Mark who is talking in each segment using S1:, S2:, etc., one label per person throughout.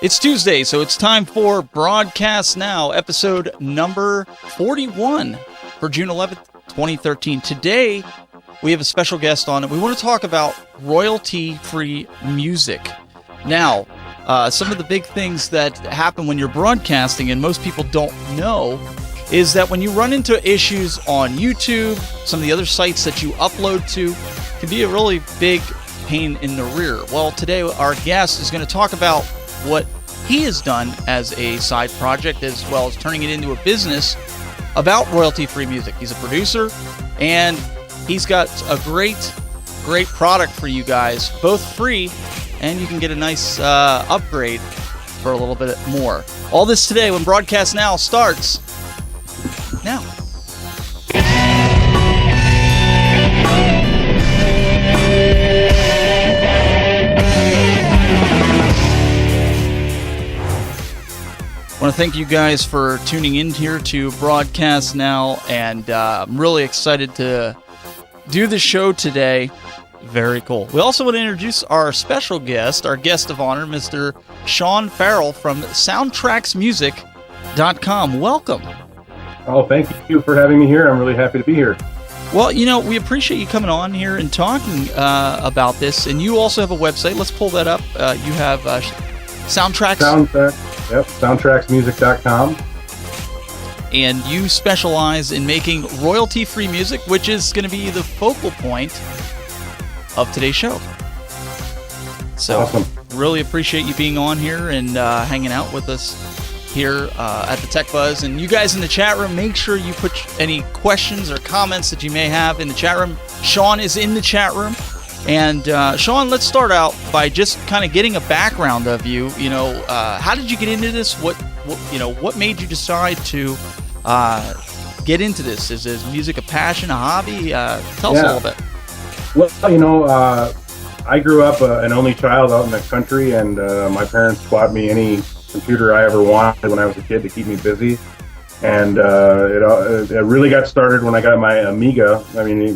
S1: It's Tuesday, so it's time for Broadcast Now, episode number 41 for June 11th, 2013. Today, we have a special guest on, and we want to talk about royalty-free music. Now, some of the big things that happen when you're broadcasting, and most people don't know, is that when you run into issues on YouTube, some of the other sites that you upload to, can be a really big pain in the rear. Well, today, our guest is going to talk about what he has done as a side project, as well as turning it into a business about royalty-free music. He's a producer, and he's got a great product for you guys, both free, and you can get a nice upgrade for a little bit more. All this today when Broadcast Now starts now. I want to thank you guys for tuning in here to Broadcast Now, and I'm really excited to do the show today. Very cool. We also want to introduce our special guest, our guest of honor, Mr. Sean Farrell from SoundtracksMusic.com. Welcome.
S2: Oh, thank you for having me here. I'm really happy to be here.
S1: Well, you know, we appreciate you coming on here and talking about this, and you also have a website. Let's pull that up. You have Soundtracks.
S2: Yep, SoundtracksMusic.com.
S1: And you specialize in making royalty-free music, which is going to be the focal point of today's show. So,
S2: awesome.
S1: Really appreciate you being on here and hanging out with us here at the Tech Buzz. And you guys in the chat room, make sure you put any questions or comments that you may have in the chat room. Sean is in the chat room. And Sean, let's start out by just kind of getting a background of you. You know, how did you get into this? What made you decide to get into this? Is music a passion, a hobby? Tell us a little bit.
S2: Well, you know, I grew up an only child out in the country, and my parents bought me any computer I ever wanted when I was a kid to keep me busy. And it really got started when I got my Amiga.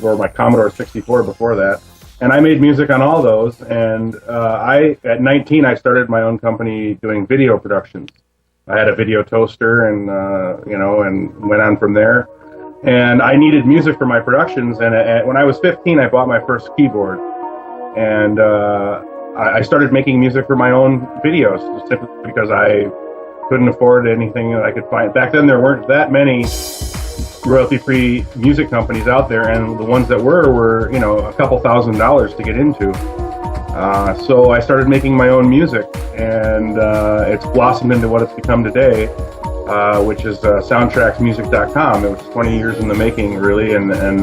S2: Or my Commodore 64 before that. And I made music on all those, and at 19, I started my own company doing video productions. I had a video toaster, and and went on from there. And I needed music for my productions, and when I was 15, I bought my first keyboard, and I started making music for my own videos, simply because I couldn't afford anything that I could find. Back then, there weren't that many royalty-free music companies out there, and the ones that were a couple $1,000s to get into. So I started making my own music, and it's blossomed into what it's become today, which is SoundtracksMusic.com. It was 20 years in the making, really, and